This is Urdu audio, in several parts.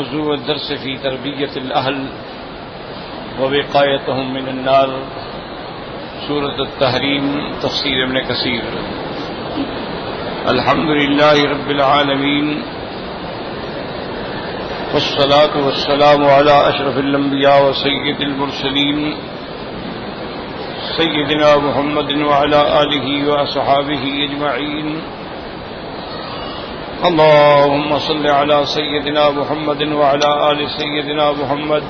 موضوع الدرس في تربية الأهل ووقايتهم من النار، سورة التحريم، تفسير ابن كثير۔ الحمد لله رب العالمين، والصلاة والسلام على أشرف الأنبياء وسيد المرسلين سيدنا محمد وعلى آله وأصحابه أجمعين۔ اللهم صل على سيدنا محمد وعلى آل سيدنا محمد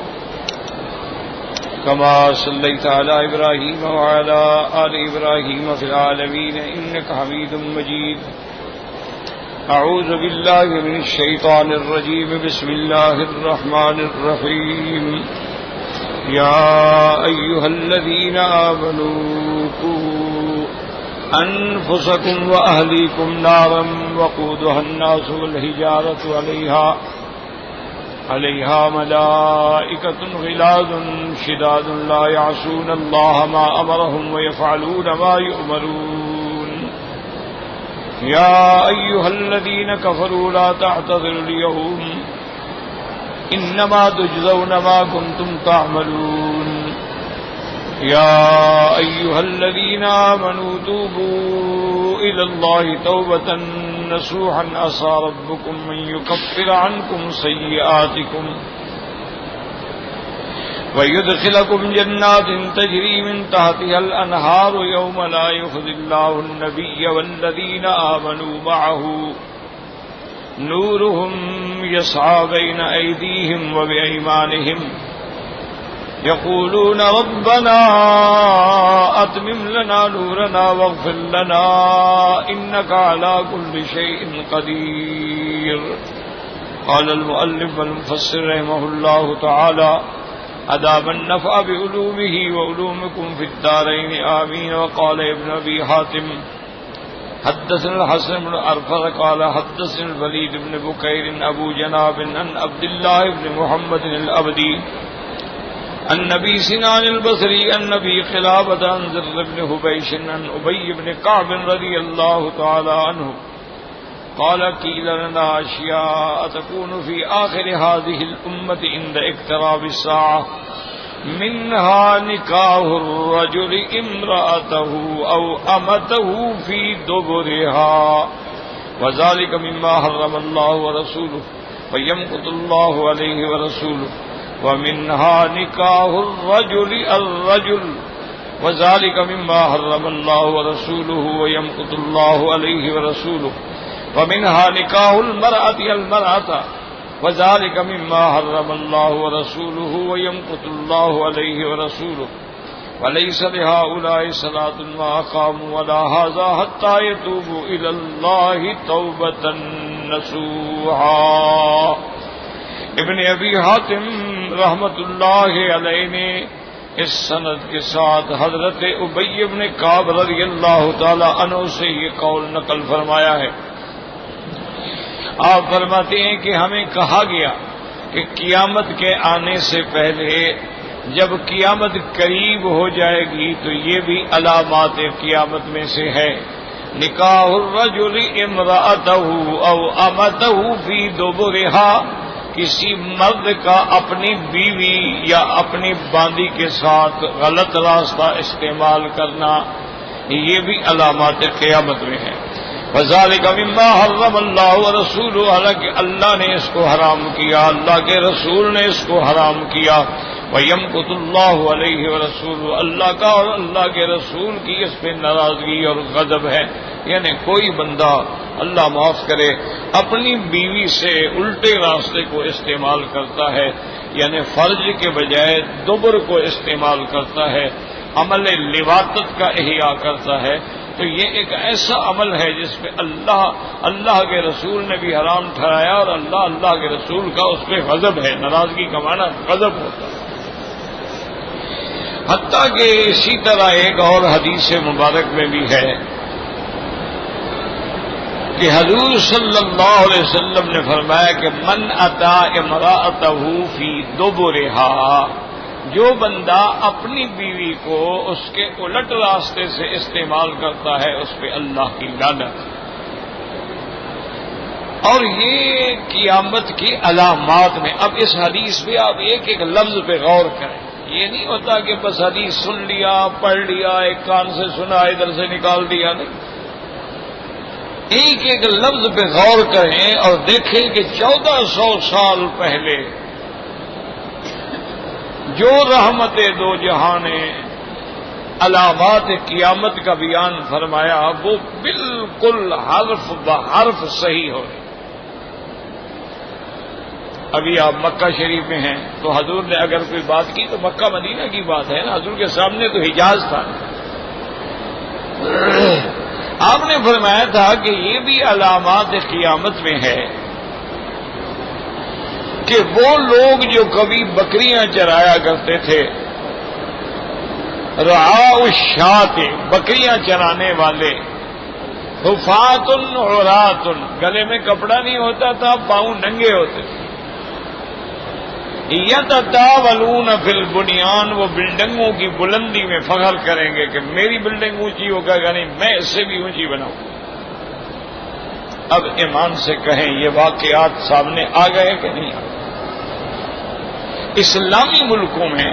كما صليت على إبراهيم وعلى آل إبراهيم في العالمين إنك حميد مجيد۔ أعوذ بالله من الشيطان الرجيم، بسم الله الرحمن الرحيم۔ يا أيها الذين آمنوا قوا أنفسكم وأهليكم نارا وقودها الناس والحجارة عليها ملائكة غلاظ شداد لا يعصون الله ما أمرهم ويفعلون ما يؤمرون۔ يا أيها الذين كفروا لا تعتذروا اليوم إنما تجزون ما كنتم تعملون۔ يا أيها الذين آمنوا توبوا إلى الله توبة نصوحا عسى ربكم أن يكفر عنكم سيئاتكم ويدخلكم جنات تجري من تحتها الأنهار يوم لا يخزي الله النبي والذين آمنوا معه نورهم يسعى بين أيديهم وبأيمانهم يقولون ربنا أتمم لنا نورنا واغفر لنا إنك على كل شيء قدير۔ قال المؤلف والمفسر رحمه الله تعالى: أدام النفع بعلومه وعلومكم في الدارين آمين۔ وقال ابن أبي حاتم: حدثنا الحسن بن أرفع قال حدثنا الوليد بن بكير أبو جناب عن عبد الله بن محمد الأبدي النبي سنان البصري النبي خلابة عن ذر بن حبيش عن أبي بن كعب رضي الله تعالى عنه قال: قيل لنا أشياء تكون في آخر هذه الأمة عند اقتراب الساعة، منها نكاح الرجل امرأته أو أمته في دبرها، وذلك مما حرم الله ورسوله ويمقت الله عليه ورسوله، ومنها نكاح الرجل وذلك مما حرم الله ورسوله ويمقت الله عليه ورسوله، ومنها نكاح المرأة وذلك مما حرم الله ورسوله ويمقت الله عليه ورسوله، وليس لهؤلاء صلاة ما أقاموا ولا هذا حتى يتوبوا إلى الله توبة نصوحا۔ ابن ابی حاتم رحمت اللہ علیہ نے اس سند کے ساتھ حضرت ابی بن کعب رضی اللہ تعالی عنہ سے یہ قول نقل فرمایا ہے۔ آپ فرماتے ہیں کہ ہمیں کہا گیا کہ قیامت کے آنے سے پہلے جب قیامت قریب ہو جائے گی تو یہ بھی علامات قیامت میں سے ہے، نکاح الرجل امرأتہ او امتہ فی دبرہا، کسی مرد کا اپنی بیوی یا اپنی باندی کے ساتھ غلط راستہ استعمال کرنا، یہ بھی علامات قیامت میں ہے۔ وذالک مما حرم اللہ ورسولہ، حالانکہ اللہ نے اس کو حرام کیا، اللہ کے رسول نے اس کو حرام کیا۔ وَيَمْقُتُ اللَّهُ عَلَيْهِ وَرَسُولُهُ، اللہ کا اور اللہ کے رسول کی اس پہ ناراضگی اور غضب ہے۔ یعنی کوئی بندہ، اللہ معاف کرے، اپنی بیوی سے الٹے راستے کو استعمال کرتا ہے، یعنی فرج کے بجائے دبر کو استعمال کرتا ہے، عمل لواطت کا احیاء کرتا ہے، تو یہ ایک ایسا عمل ہے جس پہ اللہ کے رسول نے بھی حرام ٹھہرایا، اور اللہ کے رسول کا اس پہ غضب ہے۔ ناراضگی کا معنی غضب ہوتا ہے۔ حتیٰ کہ اسی طرح ایک اور حدیث مبارک میں بھی ہے کہ حضور صلی اللہ علیہ وسلم نے فرمایا کہ من اتا امرأتہ فی دبرہا، جو بندہ اپنی بیوی کو اس کے الٹ راستے سے استعمال کرتا ہے اس پہ اللہ کی لعنت۔ اور یہ قیامت کی علامات میں، اب اس حدیث پہ آپ ایک ایک لفظ پہ غور کریں. یہ نہیں ہوتا کہ بس حدیث سن لیا، پڑھ لیا، ایک کان سے سنا ادھر سے نکال دیا، نہیں. ایک ایک لفظ پہ غور کریں اور دیکھیں کہ 1400 سال پہلے جو رحمت دو جہاں نے علامات قیامت کا بیان فرمایا وہ بالکل حرف بحرف صحیح ہو رہی. ابھی آپ مکہ شریف میں ہیں تو حضور نے اگر کوئی بات کی تو مکہ مدینہ کی بات ہے نا، حضور کے سامنے تو حجاز تھا. آپ نے فرمایا تھا کہ یہ بھی علامات قیامت میں ہے کہ وہ لوگ جو کبھی بکریاں چرایا کرتے تھے، رعاء الشاۃ، بکریاں چرانے والے، حفاۃ عراۃ، گلے میں کپڑا نہیں ہوتا تھا، پاؤں ننگے ہوتے تھے، یتطاولون فی البنیان، وہ بلڈنگوں کی بلندی میں فخر کریں گے کہ میری بلڈنگ اونچی ہو گا نہیں، میں اس سے بھی اونچی بناؤں. اب ایمان سے کہیں یہ واقعات سامنے آ گئے کہ نہیں آ گئے؟ اسلامی ملکوں میں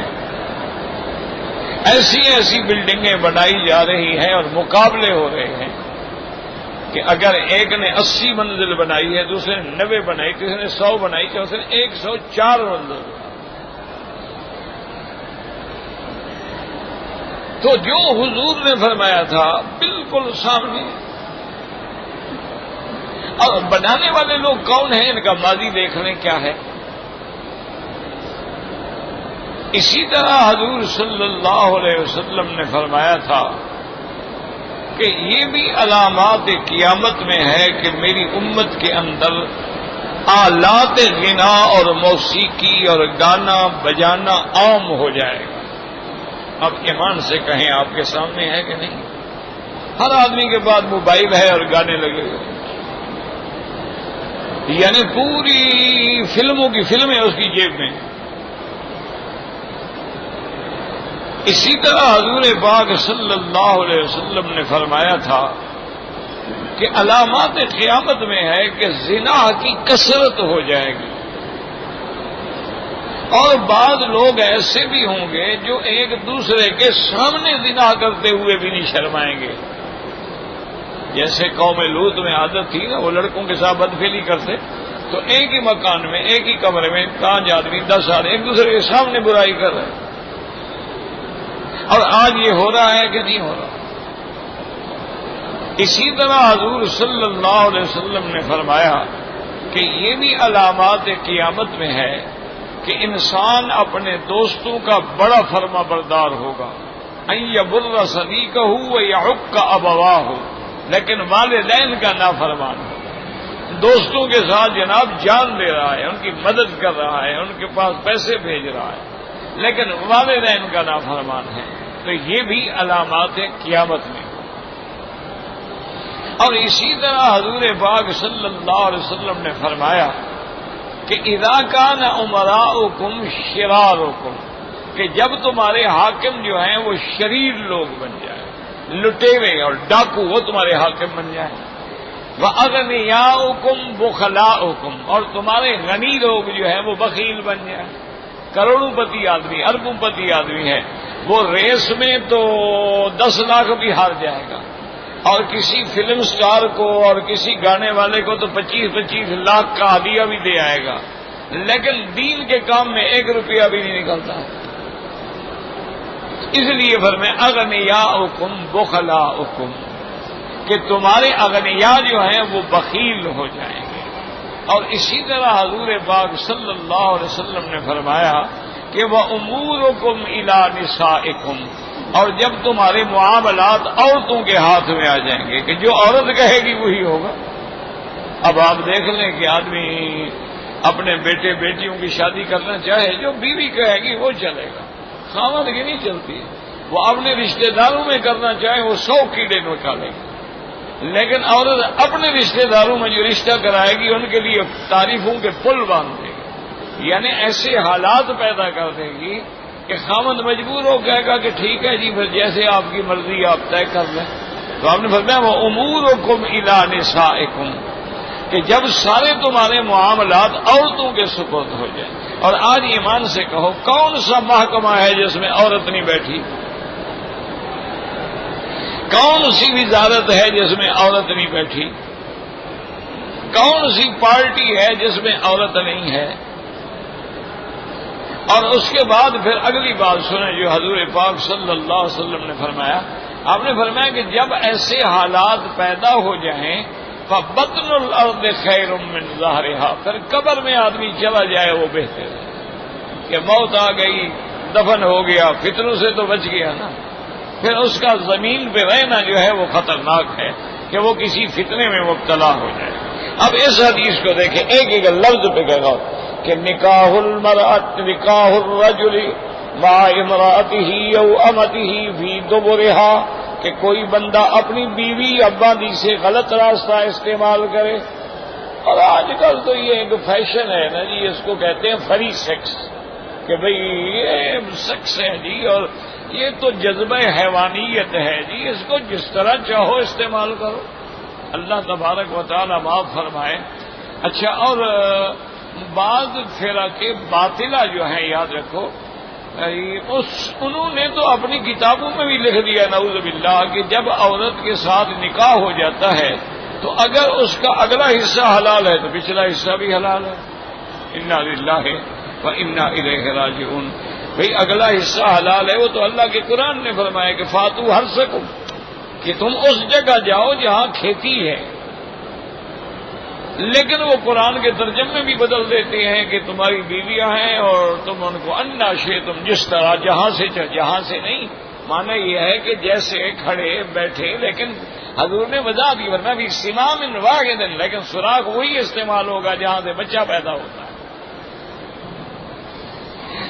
ایسی ایسی بلڈنگیں بنائی جا رہی ہیں اور مقابلے ہو رہے ہیں کہ اگر ایک نے 80 منزل بنائی ہے، دوسرے نے 90 بنائی، تیسرے نے 100 بنائی، چوتھے نے 104 منزل بنائی. تو جو حضور نے فرمایا تھا بالکل سامنے. اور بنانے والے لوگ کون ہیں؟ ان کا ماضی دیکھ لیں کیا ہے. اسی طرح حضور صلی اللہ علیہ وسلم نے فرمایا تھا کہ یہ بھی علامات قیامت میں ہے کہ میری امت کے اندر آلات غنا اور موسیقی اور گانا بجانا عام ہو جائے گا. اب ایمان سے کہیں آپ کے سامنے ہے کہ نہیں؟ ہر آدمی کے پاس موبائل ہے اور گانے لگے ہوئے، یعنی پوری فلموں کی فلمیں اس کی جیب میں. اسی طرح حضور پاک صلی اللہ علیہ وسلم نے فرمایا تھا کہ علامات قیامت میں ہے کہ زنا کی کثرت ہو جائے گی، اور بعض لوگ ایسے بھی ہوں گے جو ایک دوسرے کے سامنے زنا کرتے ہوئے بھی نہیں شرمائیں گے. جیسے قوم لوط میں عادت تھی نا، وہ لڑکوں کے ساتھ بدفعلی کرتے تو ایک ہی مکان میں ایک ہی کمرے میں 5 آدمی 10 آدمی ایک دوسرے کے سامنے برائی کر رہے ہیں. اور آج یہ ہو رہا ہے کہ نہیں ہو رہا؟ اسی طرح حضور صلی اللہ علیہ وسلم نے فرمایا کہ یہ بھی علامات قیامت میں ہے کہ انسان اپنے دوستوں کا بڑا فرما بردار ہوگا. ان یبر صدیقہ ویعق ابواہ، لیکن والدین کا نافرمان ہو. دوستوں کے ساتھ جناب جان دے رہا ہے، ان کی مدد کر رہا ہے، ان کے پاس پیسے بھیج رہا ہے، لیکن والدین کا نافرمان ہے. تو یہ بھی علامات قیامت میں. اور اسی طرح حضور پاک صلی اللہ علیہ وسلم نے فرمایا کہ اذا کان امراؤکم شرارکم، کہ جب تمہارے حاکم جو ہیں وہ شریر لوگ بن جائیں، لٹیرے اور ڈاکو وہ تمہارے حاکم بن جائیں. وَأَغْنِيَاؤُكُمْ بُخَلَاؤُكُمْ، اور تمہارے غنی لوگ جو ہیں وہ بخیل بن جائیں. کروڑوں پتی آدمی، اربوں پتی آدمی ہے، وہ ریس میں تو 10 لاکھ بھی ہار جائے گا، اور کسی فلم سٹار کو اور کسی گانے والے کو تو 25-25 لاکھ کا ہدیہ بھی دے آئے گا، لیکن دین کے کام میں 1 روپیہ بھی نہیں نکلتا. اس لیے فرمایا اغنیاؤکم بخلاؤکم، کہ تمہارے اغنیاء جو ہیں وہ بخیل ہو جائیں گے. اور اسی طرح حضور پاک صلی اللہ علیہ وسلم نے فرمایا کہ وَأُمُورُكُمْ إِلَىٰ نِسَائِكُمْ، اور جب تمہارے معاملات عورتوں کے ہاتھ میں آ جائیں گے کہ جو عورت کہے گی وہی ہوگا. اب آپ دیکھ لیں کہ آدمی اپنے بیٹے بیٹیوں کی شادی کرنا چاہے، جو بیوی کہے گی وہ چلے گا، خاوند کی نہیں چلتی. وہ اپنے رشتہ داروں میں کرنا چاہے وہ 100 کیڑے نکالے گی، لیکن عورت اپنے رشتہ داروں میں جو رشتہ کرائے گی ان کے لیے تعریفوں کے پل باندھ دے گی. یعنی ایسے حالات پیدا کر دے گی کہ خاوند مجبور ہو کہے گا کہ ٹھیک ہے جی پھر جیسے آپ کی مرضی آپ طے کر لیں. تو آپ نے فرمایا وہ امورکم الی نسائکم، کہ جب سارے تمہارے معاملات عورتوں کے سپرد ہو جائیں. اور آج ایمان سے کہو کون سا محکمہ ہے جس میں عورت نہیں بیٹھی؟ کون سی وزارت ہے جس میں عورت نہیں بیٹھی؟ کون سی پارٹی ہے جس میں عورت نہیں ہے؟ اور اس کے بعد پھر اگلی بات سنیں جو حضور پاک صلی اللہ علیہ وسلم نے فرمایا. آپ نے فرمایا کہ جب ایسے حالات پیدا ہو جائیں فبطن الارض خیر من ظہرها، پھر قبر میں آدمی چلا جائے وہ بہتر ہے. کہ موت آ گئی، دفن ہو گیا، فتنوں سے تو بچ گیا نا. پھر اس کا زمین پہ رہنا جو ہے وہ خطرناک ہے کہ وہ کسی فتنے میں مبتلا ہو جائے. اب اس حدیث کو دیکھیں، ایک ایک لفظ پہ کہا کہ نکاح المرأة نکاح الرجل مع امرأته او امته فی دبرها، کہ کوئی بندہ اپنی بیوی یا باندی سے غلط راستہ استعمال کرے. اور آج کل تو یہ ایک فیشن ہے نا جی، اس کو کہتے ہیں فری سیکس، کہ بھئی یہ سیکس ہے جی، اور یہ تو جذبہ حیوانیت ہے جی، اس کو جس طرح چاہو استعمال کرو. اللہ تبارک و تعالی معاف فرمائے. اچھا، اور بعض فرقے باطلہ جو ہیں یاد رکھو، انہوں نے تو اپنی کتابوں میں بھی لکھ دیا نعوذ باللہ کہ جب عورت کے ساتھ نکاح ہو جاتا ہے تو اگر اس کا اگلا حصہ حلال ہے تو پچھلا حصہ بھی حلال ہے. انا للہ و انا الیہ راجعون. بھئی اگلا حصہ حلال ہے، وہ تو اللہ کے قرآن نے فرمایا کہ فاتو حرثکم، کہ تم اس جگہ جاؤ جہاں کھیتی ہے. لیکن وہ قرآن کے ترجمے بھی بدل دیتے ہیں کہ تمہاری بیویاں ہیں اور تم ان کو انا شئتم، جس طرح جہاں سے نہیں. معنی یہ ہے کہ جیسے کھڑے بیٹھے، لیکن حضور نے وضاحت کی ورنہ بھی سمام واحد، لیکن سراغ وہی استعمال ہوگا جہاں سے بچہ پیدا ہوتا ہے.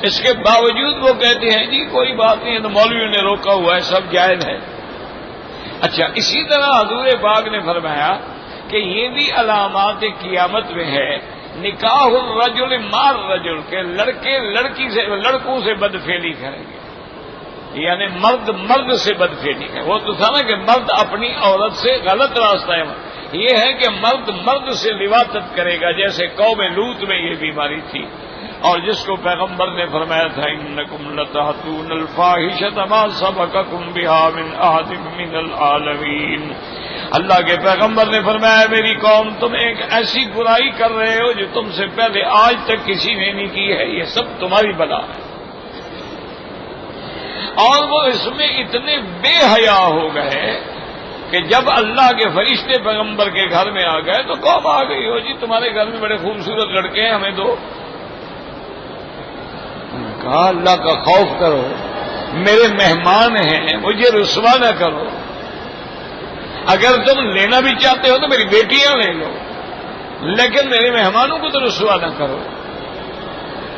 اس کے باوجود وہ کہتے ہیں جی کوئی بات نہیں، تو مولویوں نے روکا ہوا ہے، سب جائز ہے. اچھا، اسی طرح حضور پاک نے فرمایا کہ یہ بھی علامات قیامت میں ہے نکاح الرجل مع الرجل، کہ لڑکے لڑکوں سے بدفعلی کریں گے، یعنی مرد سے بدفعلی ہے. وہ تو تھا نا کہ مرد اپنی عورت سے غلط راستہ ہے، یہ ہے کہ مرد سے لواطت کرے گا، جیسے قوم لوط میں یہ بیماری تھی. اور جس کو پیغمبر نے فرمایا تھا انکم لتاتون الفاحشۃ ما سبقکم بها من احد من العالمین. اللہ کے پیغمبر نے فرمایا میری قوم تم ایک ایسی برائی کر رہے ہو جو تم سے پہلے آج تک کسی نے نہیں کی ہے، یہ سب تمہاری بلا ہے. اور وہ اس میں اتنے بے حیا ہو گئے کہ جب اللہ کے فرشتے پیغمبر کے گھر میں آ گئے تو قوم آ گئی ہو جی تمہارے گھر میں بڑے خوبصورت لڑکے ہیں، ہمیں دو. کہا اللہ کا خوف کرو، میرے مہمان ہیں، مجھے رسوا نہ کرو. اگر تم لینا بھی چاہتے ہو تو میری بیٹیاں لے لو، لیکن میرے مہمانوں کو تو رسوا نہ کرو.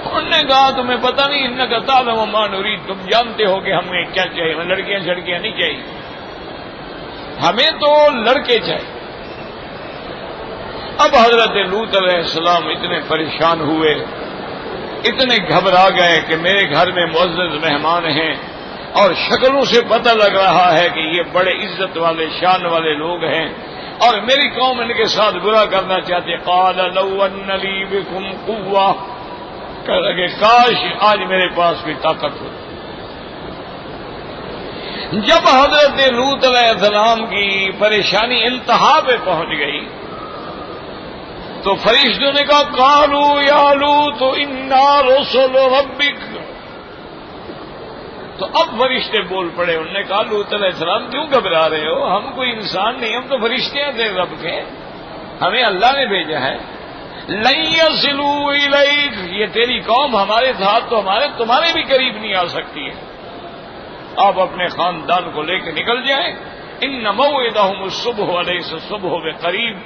انہوں نے کہا تمہیں پتہ نہیں انک تعلم ما نرید، تم جانتے ہو کہ ہمیں کیا چاہیے، ہمیں لڑکیاں چھڑکیاں نہیں چاہیے، ہمیں تو لڑکے چاہیے. اب حضرت لوط علیہ السلام اتنے پریشان ہوئے، اتنے گھبرا گئے کہ میرے گھر میں معزز مہمان ہیں اور شکلوں سے پتہ لگ رہا ہے کہ یہ بڑے عزت والے شان والے لوگ ہیں اور میری قوم ان کے ساتھ برا کرنا چاہتے. قال لو ان لی بکم قوہ، کہنے لگے کاش آج میرے پاس بھی طاقت ہو. جب حضرت لوط علیہ السلام کی پریشانی انتہا پہ پہنچ گئی تو فرشتوں نے کہا قالوا یا لوط انا رسل ربک. تو اب فرشتے بول پڑے، انہوں نے کہا لوط علیہ السلام کیوں گھبرا رہے ہو، ہم کوئی انسان نہیں، ہم تو فرشتے ہیں تیرے رب کے، ہمیں اللہ نے بھیجا ہے. لن یصلوا الیک، یہ تیری قوم ہمارے ساتھ تو تمہارے بھی قریب نہیں آ سکتی ہے، آپ اپنے خاندان کو لے کے نکل جائیں. ان موعدہم الصبح الیس الصبح بقریب،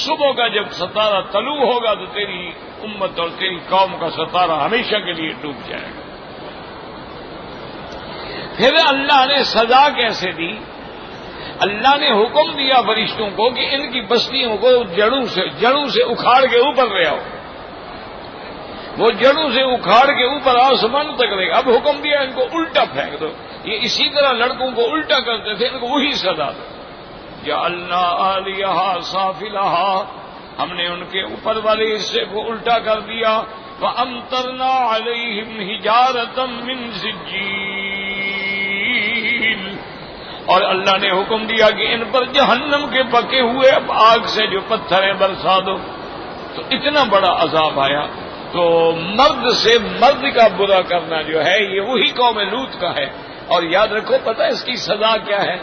صبح کا جب ستارہ طلوع ہوگا تو تیری امت اور تیری قوم کا ستارہ ہمیشہ کے لیے ڈوب جائے گا. پھر اللہ نے سزا کیسے دی؟ اللہ نے حکم دیا فرشتوں کو کہ ان کی بستیوں کو جڑوں سے اکھاڑ کے اوپر لے آؤ. وہ جڑوں سے اکھاڑ کے اوپر آسمان تک لے گا. اب حکم دیا ان کو الٹا پھینک دو. یہ اسی طرح لڑکوں کو الٹا کرتے تھے، ان کو وہی سزا دو. جعلنا عالیہا سافلہا، ہم نے ان کے اوپر والے حصے کو الٹا کر دیا. وَأَمْطَرْنَا عَلَيْهِمْ حِجَارَةً مِّن سِجِّيلٍ. اور اللہ نے حکم دیا کہ ان پر جہنم کے پکے ہوئے اب آگ سے جو پتھر ہیں برسا دو. تو اتنا بڑا عذاب آیا. تو مرد سے مرد کا برا کرنا جو ہے یہ وہی قوم لوط کا ہے. اور یاد رکھو پتہ اس کی سزا کیا ہے.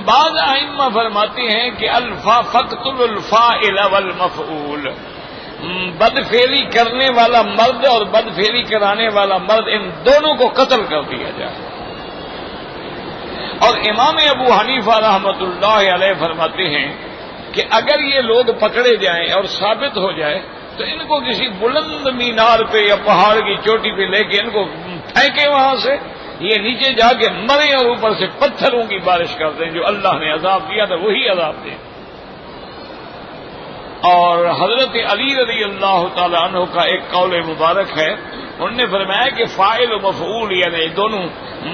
بعض ائمہ فرماتے ہیں کہ فقتل الفاعل والمفعول، بدفعلی کرنے والا مرد اور بدفعلی کرانے والا مرد ان دونوں کو قتل کر دیا جائے. اور امام ابو حنیفہ رحمۃ اللہ علیہ فرماتے ہیں کہ اگر یہ لوگ پکڑے جائیں اور ثابت ہو جائے تو ان کو کسی بلند مینار پہ یا پہاڑ کی چوٹی پہ لے کے ان کو پھینکے وہاں سے، یہ نیچے جا کے مرے اور اوپر سے پتھروں کی بارش کر دیں. جو اللہ نے عذاب دیا تھا وہی عذاب دیں. اور حضرت علی رضی اللہ تعالی عنہ کا ایک قول مبارک ہے، انہوں نے فرمایا کہ فاعل و مفعول یعنی دونوں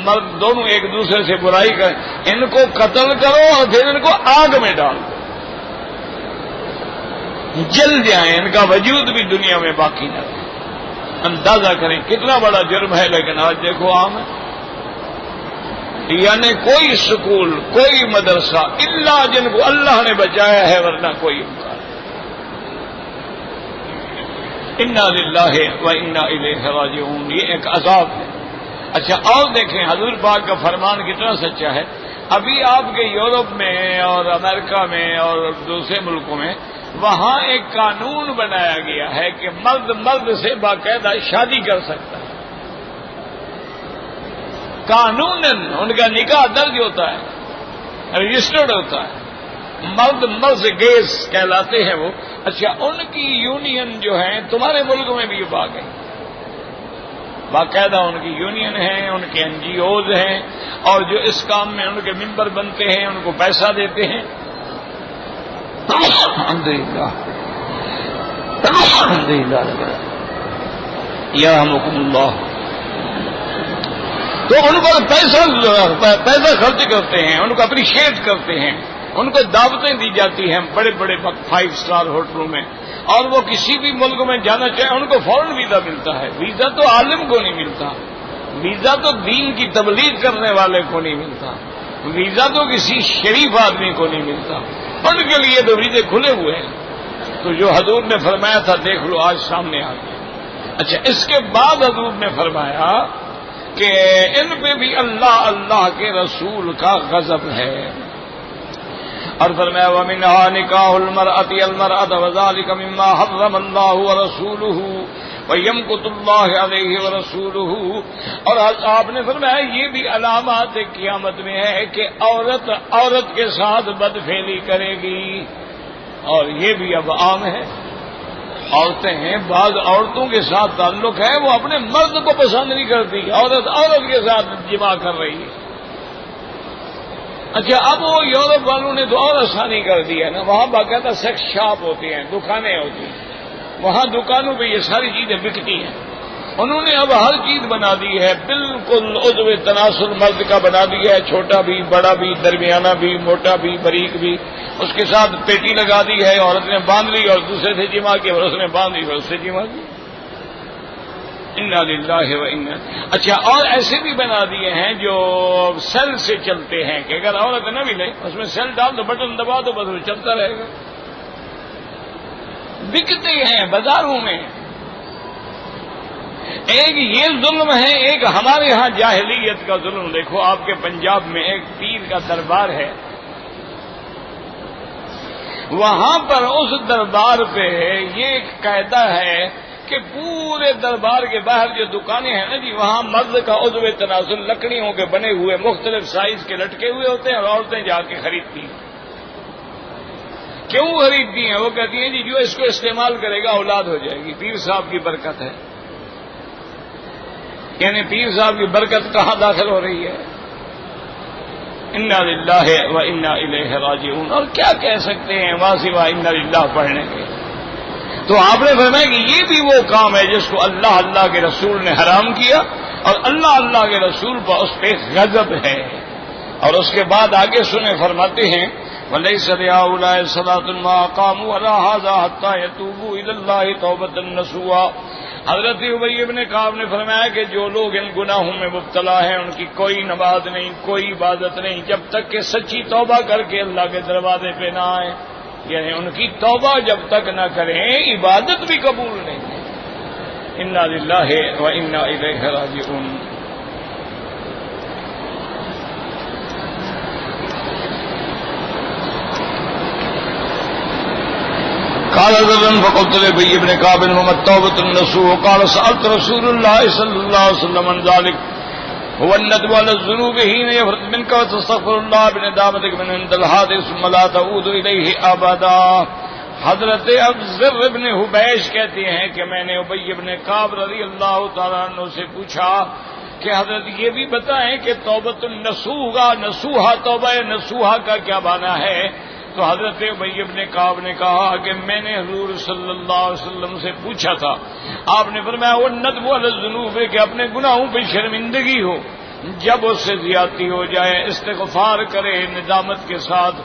مرد دونوں ایک دوسرے سے برائی کریں، ان کو قتل کرو اور پھر ان کو آگ میں ڈال دو، جل جائیں، ان کا وجود بھی دنیا میں باقی نہ رہے. اندازہ کریں کتنا بڑا جرم ہے. لیکن آج دیکھو عام ہے. یعنی کوئی سکول کوئی مدرسہ الا جن کو اللہ نے بچایا ہے، ورنہ کوئی امکان. انا للہ و انا الیہ راجعون. یہ ایک عذاب ہے. اچھا اور دیکھیں حضور پاک کا فرمان کتنا سچا ہے. ابھی آپ کے یورپ میں اور امریکہ میں اور دوسرے ملکوں میں وہاں ایک قانون بنایا گیا ہے کہ مرد مرد سے باقاعدہ شادی کر سکتا ہے. قانوناً ان کا نکاح درج ہوتا ہے، رجسٹرڈ ہوتا ہے. مرد مرد گیز کہلاتے ہیں وہ. اچھا ان کی یونین جو ہیں تمہارے ملک میں بھی یہ گئی، باقاعدہ ان کی یونین ہیں، ان کے این جی اوز ہیں، اور جو اس کام میں ان کے ممبر بنتے ہیں ان کو پیسہ دیتے ہیں. یرحمکم اللہ. تو ان پر پیسہ خرچ کرتے ہیں، ان کو اپریشیٹ کرتے ہیں، ان کو دعوتیں دی جاتی ہیں بڑے بڑے 5 اسٹار ہوٹلوں میں. اور وہ کسی بھی ملک میں جانا چاہے ان کو فوراً ویزا ملتا ہے. ویزا تو عالم کو نہیں ملتا، ویزا تو دین کی تبلیغ کرنے والے کو نہیں ملتا، ویزا تو کسی شریف آدمی کو نہیں ملتا. ان کے لیے تو ویزے کھلے ہوئے ہیں. تو جو حضور نے فرمایا تھا دیکھ لو آج سامنے آ گیا. اچھا اس کے بعد حضور نے فرمایا کہ ان پہ بھی اللہ کے رسول کا غضب ہے. اور فرمایا وَمِنْهَا نِكَاحُ الْمَرْأَةِ الْمَرْأَةَ وَذَلِكَ مِمَّا حَرَّمَ اللَّهُ وَرَسُولُهُ وَيَمْقُتُ اللَّهُ عَلَيْهِ وَرَسُولُهُ. اور آپ نے فرمایا یہ بھی علامات قیامت میں ہے کہ عورت کے ساتھ بدفعلی کرے گی. اور یہ بھی اب عام ہے. عورتیں ہیں، بعض عورتوں کے ساتھ تعلق ہے وہ اپنے مرد کو پسند نہیں کرتی، عورت کے ساتھ جمع کر رہی ہے. اچھا اب وہ یورپ والوں نے تو اور آسانی کر دی ہے نا. وہاں باقاعدہ سیکس شاپ ہوتی ہیں، دکانیں ہوتی ہیں، وہاں دکانوں پہ یہ ساری چیزیں بکتی ہیں. انہوں نے اب ہر چیز بنا دی ہے، بالکل عضو تناسل مرد کا بنا دیا ہے، چھوٹا بھی بڑا بھی درمیانہ بھی موٹا بھی باریک بھی. اس کے ساتھ پیٹی لگا دی ہے، عورت نے باندھ لی اور دوسرے سے جمع کی، اور اس نے باندھ لی اور اس سے جمع کی. انا للہ و انا. اچھا اور ایسے بھی بنا دیے ہیں جو سیل سے چلتے ہیں کہ اگر عورت نہ ملے اس میں سیل ڈال دو، بٹن دبا دو، بس وہ چلتا رہے گا. بکتے ہیں بازاروں میں. ایک یہ ظلم ہے، ایک ہمارے ہاں جاہلیت کا ظلم. دیکھو آپ کے پنجاب میں ایک پیر کا دربار ہے، وہاں پر اس دربار پہ یہ ایک قاعدہ ہے کہ پورے دربار کے باہر جو دکانیں ہیں نا جی، وہاں مرد کا عضو تناسل لکڑیوں کے بنے ہوئے مختلف سائز کے لٹکے ہوئے ہوتے ہیں، اور عورتیں جا کے خریدتی ہیں. کیوں خریدتی ہیں؟ وہ کہتی ہیں جی جو اس کو استعمال کرے گا اولاد ہو جائے گی. پیر صاحب کی برکت ہے. یعنی پیر صاحب کی برکت کہاں داخل ہو رہی ہے؟ انا للہ و انا الیہ راجعون. اور کیا کہہ سکتے ہیں وہاں سوا انا للہ پڑھنے کے. تو آپ نے فرمایا کہ یہ بھی وہ کام ہے جس کو اللہ کے رسول نے حرام کیا، اور اللہ کے رسول پر اس پہ غضب ہے. اور اس کے بعد آگے سنے فرماتے ہیں وَلَيْسَ لِهَؤُلَاءِ صَلَاةٌ مَا أَقَامُوا وَلَا هَذَا حَتَّى يَتُوبُوا إِلَى اللَّهِ تَوْبَةً نَصُوحًا۔ حضرت ابی ابن کعب نے فرمایا کہ جو لوگ ان گناہوں میں مبتلا ہیں ان کی کوئی نماز نہیں، کوئی عبادت نہیں، جب تک کہ سچی توبہ کر کے اللہ کے دروازے پہ نہ آئیں، یعنی ان کی توبہ جب تک نہ کریں عبادت بھی قبول نہیں ہے۔ انا للہ و انا الیہ راجعون۔ قال ذر فقلت لابي بن كعب وما التوبة النصوح؟ قال سألت رسول الله صلى الله عليه وسلم عن ذلك، هو الندم على الذنوب حين يفرط منك وتستغفر الله بندامتك من عند الحادث ثم لا تعود إليه أبدا۔ حضرت ذر ابن حبیش کہتے ہیں کہ میں نے ابی ابن کعب رضی اللہ تعالیٰ عنہ سے پوچھا کہ حضرت یہ بھی بتائیں کہ توبۃ النصوح، نصوحہ توبہ نصوحہ کا کیا معنی ہے؟ تو حضرت ابی ابن کعب نے کہا کہ میں نے حضور صلی اللہ علیہ وسلم سے پوچھا تھا، آپ نے فرمایا وہ ندم علی الذنوب کہ اپنے گناہوں پہ شرمندگی ہو، جب اس سے زیادتی ہو جائے استغفار کرے ندامت کے ساتھ،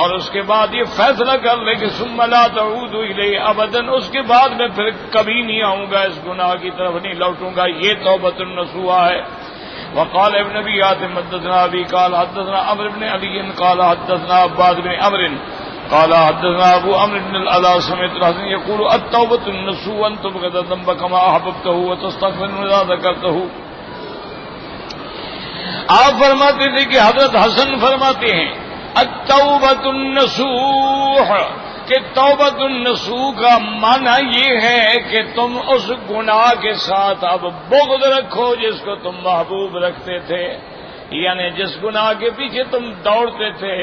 اور اس کے بعد یہ فیصلہ کر لے کہ ثم لا تعود الیہ ابدا، اس کے بعد میں پھر کبھی نہیں آؤں گا اس گناہ کی طرف نہیں لوٹوں گا، یہ توبۃ النصوح ہے۔ وقال ابن ابي حاتم حدثنا ابي قال حدثنا عمرو بن علي قال حدثنا عباد بن عمرو قال حدثنا ابو عمرو بن العلاء سمعت الحسن يقول التوبة النصوح ان تبغض الذنب كما احببته وتستغفر اذا ذكرته۔ آپ فرماتے تھے کہ حضرت حسن فرماتے ہیں التوبة النصوح کہ توبۃ النصوح کا معنی یہ ہے کہ تم اس گناہ کے ساتھ اب بغض رکھو جس کو تم محبوب رکھتے تھے، یعنی جس گناہ کے پیچھے تم دوڑتے تھے،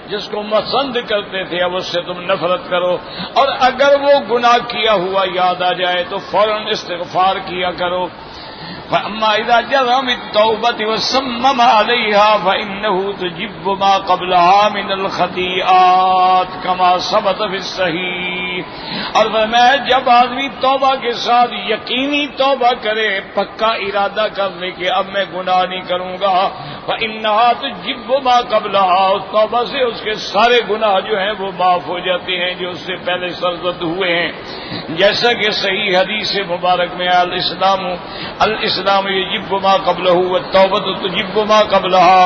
جس کو پسند کرتے تھے، اب اس سے تم نفرت کرو، اور اگر وہ گناہ کیا ہوا یاد آ جائے تو فوراً استغفار کیا کرو۔ فَأَمَّا إِذَا جَرَمَ التَّوْبَةِ وَسَمَّمَ عَلَيْهَا فَإِنَّهُ تُجِبُّ مَا قَبْلَهَا مِنَ الْخَطِيئَاتِ كَمَا ثَبَتَ فِي الصَّحِيحِ۔ اور فرمایا جب آدمی توبہ کے ساتھ یقینی توبہ کرے، پکا ارادہ کر لے کہ اب میں گناہ نہیں کروں گا، فَإِنَّهَا تُجِبُّ مَا قَبْلَهَا، اس توبہ سے اس کے سارے گناہ جو ہیں وہ معاف ہو جاتے ہیں جو اس سے پہلے سرزد ہوئے ہیں، جیسا کہ صحیح حدیث مبارک میں الاسلام یجب ما قبلہ والتوبۃ تجب ما قبلها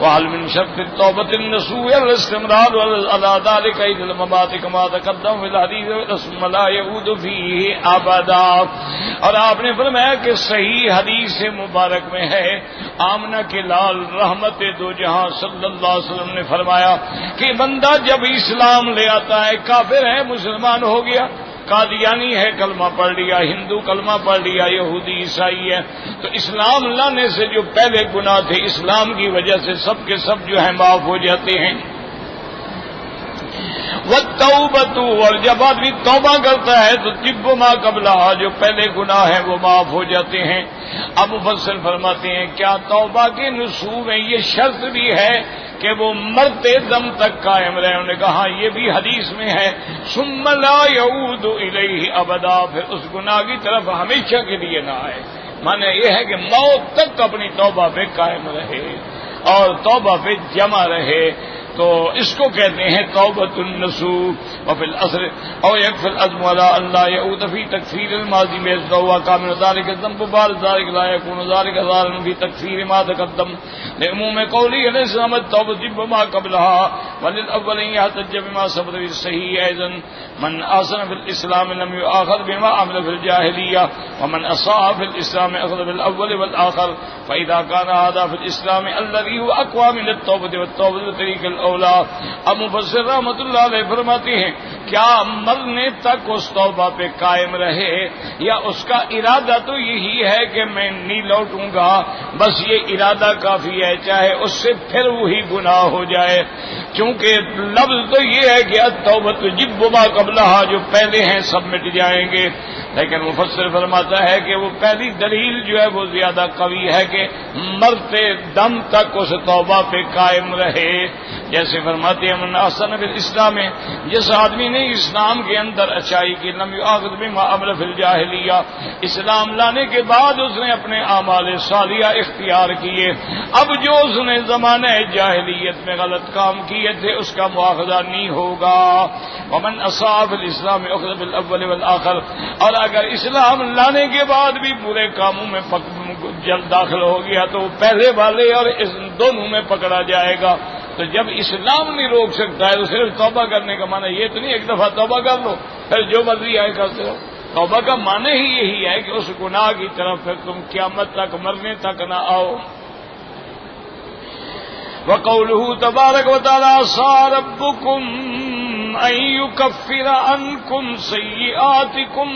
وهل من شرط التوبۃ النصوح الاستمرار على ذلك الى الممات كما تقدم في الحديث ثم لا يعود فيه ابدا۔ اور آپ نے فرمایا کہ صحیح حدیث مبارک میں ہے آمنہ کے لال رحمت دو جہاں صلی اللہ علیہ وسلم نے فرمایا کہ بندہ جب اسلام لے آتا ہے، کافر ہے مسلمان ہو گیا، قادیانی ہے کلمہ پڑھ لیا، ہندو کلمہ پڑھ لیا، یہودی عیسائی ہے، تو اسلام لانے سے جو پہلے گناہ تھے اسلام کی وجہ سے سب کے سب جو ہے معاف ہو جاتے ہیں۔ والتوبۃ، اور جب آدمی توبہ کرتا ہے تو تجب ما قبلہا، جو پہلے گناہ ہیں وہ معاف ہو جاتے ہیں۔ اب مفسر فرماتے ہیں کیا توبہ کے نصوح میں یہ شرط بھی ہے کہ وہ مرتے دم تک قائم رہے؟ انہوں نے کہا یہ بھی حدیث میں ہے ثم لا يعود الیہ ابدا، پھر اس گناہ کی طرف ہمیشہ کے لیے نہ آئے، معنی یہ ہے کہ موت تک اپنی توبہ پہ قائم رہے اور توبہ پہ جمع رہے، تو اس کو کہتے ہیں توبۃ النصوح۔ وفی العصر او یکفی العزم علی ان لا یعود فی تکفیر الماضی بذوا کامل ذلك الذنب بعد ذلك لا يكون ذلك ظاهرا في تکفیر ما تقدم لعموم قوله علیہ السلام التوبۃ تجب ما قبلها وللاول يحتج بما ثبت في الصحيح ايضا من احسن في الاسلام لم يؤاخذ بما عمل في الجاهليه ومن اساء في الاسلام اخذ بالاول والاخر فاذا كان هذا في الاسلام الذي هو اقوى من التوبه والتوبه طريق الاولى۔ اب مفسر رحمۃ اللہ علیہ فرماتے ہیں کیا مرنے تک اس توبہ پہ قائم رہے یا اس کا ارادہ تو یہی ہے کہ میں نہیں لوٹوں گا، بس یہ ارادہ کافی ہے، چاہے اس سے پھر وہی گناہ ہو جائے، کیونکہ لفظ تو یہ ہے کہ التوبۃ تجب ما قبلہا، جو پہلے ہیں سب مٹ جائیں گے، لیکن مفسر فرماتا ہے کہ وہ پہلی دلیل جو ہے وہ زیادہ قوی ہے کہ مرتے دم تک اس توبہ پہ قائم رہے. جیسے فرماتے ہیں من احسن بالاسلام، جس آدمی نے اسلام کے اندر اچائی کی، لم یؤاخذ بما عمل فی الجاہلیہ، اسلام لانے کے بعد اس نے اپنے اعمال صالحہ اختیار کیے، اب جو اس نے زمانہ جاہلیت میں غلط کام کیے تھے اس کا مواخذہ نہیں ہوگا. ومن اصاب الاسلام اخذ بالاول والآخر، اور اگر اسلام لانے کے بعد بھی برے کاموں میں جلد داخل ہو گیا تو پہلے والے اور اس دونوں میں پکڑا جائے گا. تو جب اسلام نہیں روک سکتا ہے تو صرف توبہ کرنے کا معنی یہ تو نہیں ایک دفعہ توبہ کر لو پھر جو مرضی آئے کرتے رہو. توبہ کا معنی ہی یہی ہے کہ اس گناہ کی طرف پھر تم قیامت تک مرنے تک نہ آؤ. وقوله تبارک وتعالی عسى ربكم ان يكفر عنكم سيئاتكم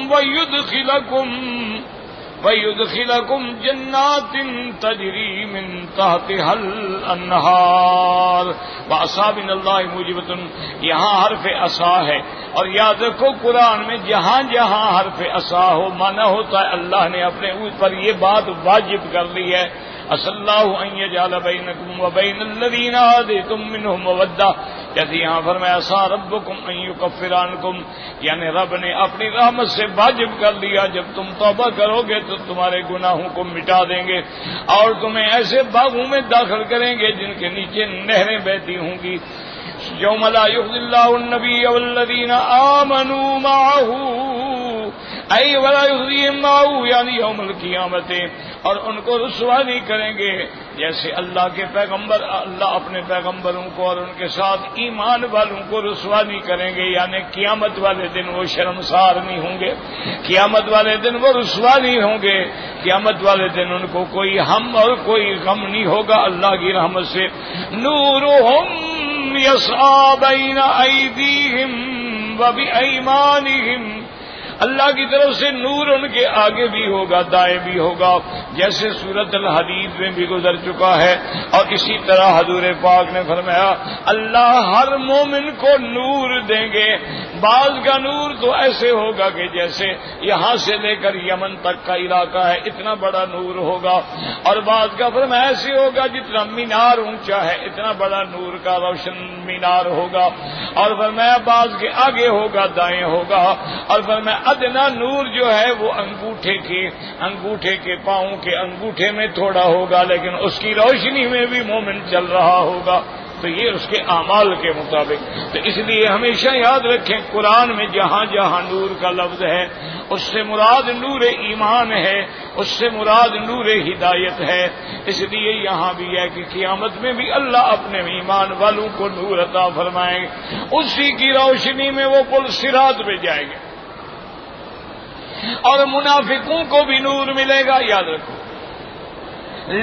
ويدخلكم جنات تجری من تحتها الانہار. وعصا من اللہ موجبۃ، یہاں حرف عصا ہے، اور یاد رکھو قرآن میں جہاں جہاں حرف عصا ہو مانا ہوتا ہے اللہ نے اپنے اوپر یہ بات واجب کر لی ہے. عسى الله ان يجعل بينكم وبين الذين عاديتم منهم مودة، جیسے یہاں فرمایا عسى ربكم ان يكفر عنكم، یعنی رب نے اپنی رحمت سے واجب کر لیا جب تم توبہ کرو گے تو تمہارے گناہوں کو مٹا دیں گے اور تمہیں ایسے باغوں میں داخل کریں گے جن کے نیچے نہریں بہتی ہوں گی. یوم لا یخزی اللہ النبی والذین آمنوا معه ای ولا یخزیہم معه، یعنی یوم القیامت، اور ان کو رسوا نہیں کریں گے جیسے اللہ کے پیغمبر، اللہ اپنے پیغمبروں کو اور ان کے ساتھ ایمان والوں کو رسوا نہیں کریں گے، یعنی قیامت والے دن وہ شرمسار نہیں ہوں گے، قیامت والے دن وہ رسوا نہیں ہوں گے، قیامت والے دن ان کو کوئی ہم اور کوئی غم نہیں ہوگا اللہ کی رحمت سے. نورہم یسعی بین ایدیہم وبایمانہم، اللہ کی طرف سے نور ان کے آگے بھی ہوگا دائیں بھی ہوگا، جیسے سورۃ الحدید میں بھی گزر چکا ہے. اور اسی طرح حضور پاک نے فرمایا اللہ ہر مومن کو نور دیں گے. بعض کا نور تو ایسے ہوگا کہ جیسے یہاں سے لے کر یمن تک کا علاقہ ہے اتنا بڑا نور ہوگا، اور بعض کا فرمایا ایسے ہوگا جتنا مینار اونچا ہے اتنا بڑا نور کا روشن مینار ہوگا. اور فرمایا بعض کے آگے ہوگا دائیں ہوگا. اور فرمایا ادنا نور جو ہے وہ انگوٹھے کے پاؤں کے انگوٹھے میں تھوڑا ہوگا لیکن اس کی روشنی میں بھی مومن چل رہا ہوگا. تو یہ اس کے اعمال کے مطابق. تو اس لیے ہمیشہ یاد رکھیں قرآن میں جہاں جہاں نور کا لفظ ہے اس سے مراد نور ایمان ہے، اس سے مراد نور ہدایت ہے. اس لیے یہاں بھی ہے کہ قیامت میں بھی اللہ اپنے ایمان والوں کو نور عطا فرمائیں گے، اسی کی روشنی میں وہ پل صراط پہ جائیں گے. اور منافقوں کو بھی نور ملے گا، یاد رکھو.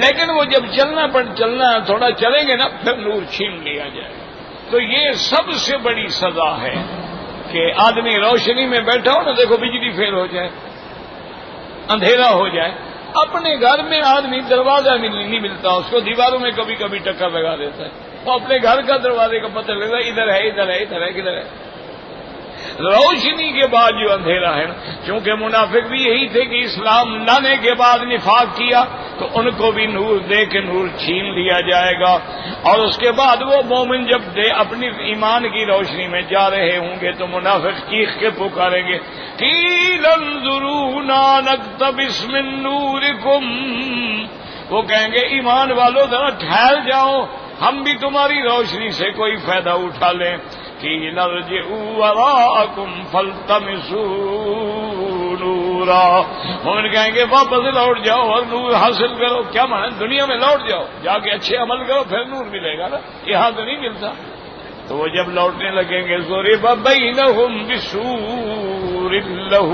لیکن وہ جب چلنا تھوڑا چلیں گے نا پھر نور چھین لیا جائے. تو یہ سب سے بڑی سزا ہے کہ آدمی روشنی میں بیٹھا ہو نا، دیکھو بجلی فیل ہو جائے، اندھیرا ہو جائے. اپنے گھر میں آدمی دروازہ نہیں ملتا، اس کو دیواروں میں کبھی کبھی ٹکر لگا دیتا ہے. وہ اپنے گھر کا دروازے کا پتہ لگتا ہے ادھر ہے ادھر ہے ادھر ہے کدھر ہے. روشنی کے بعد جو اندھیرا ہے نا، کیونکہ منافق بھی یہی تھے کہ اسلام لانے کے بعد نفاق کیا تو ان کو بھی نور دے کے نور چھین لیا جائے گا. اور اس کے بعد وہ مومن جب اپنی ایمان کی روشنی میں جا رہے ہوں گے تو منافق چیخ کے پکاریں گے قیل انظرونا نقتبس من نورکم، وہ کہیں گے ایمان والو ذرا ٹھہر جاؤ ہم بھی تمہاری روشنی سے کوئی فائدہ اٹھا لیں. قیل ارجعوا وراءکم فالتمسوا نورا، مومن کہیں گے واپس لوٹ جاؤ اور نور حاصل کرو. کیا مانا دنیا میں لوٹ جاؤ، جا کے اچھے عمل کرو پھر نور ملے گا نا، یہاں تو نہیں ملتا. تو وہ جب لوٹنے لگیں گے ضرب بینہم بسور لہ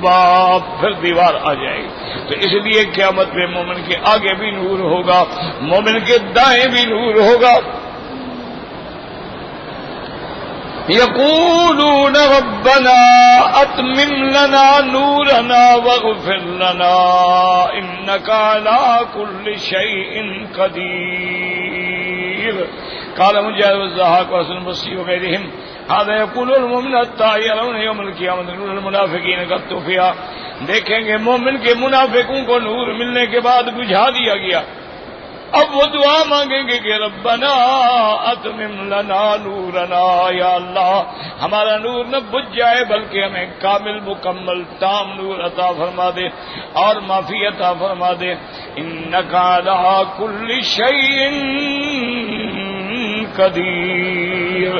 باب، پھر دیوار آ جائے گی. تو اس لیے قیامت میں مومن کے آگے بھی نور ہوگا، مومن کے دائیں بھی نور ہوگا. یقولون ربنا اتمم لنا نورنا واغفر لنا انک علی کل شیء قدیر. قال مجاہد والضحاک وحسن البصری وغیرہم هذا يقول المؤمن حتى يرون يوم القيامة نور المنافقين قد طفئ. دیکھیں گے مومن کے منافقوں کو نور ملنے کے بعد بجھا دیا گیا. اب وہ دعا مانگیں گے کہ ربنا اتمم لنا نورنا، یا اللہ ہمارا نور نہ بجھ جائے بلکہ ہمیں کامل مکمل تام نور عطا فرما دے اور معافی عطا فرما دے. انک علی کل شیء قدیر.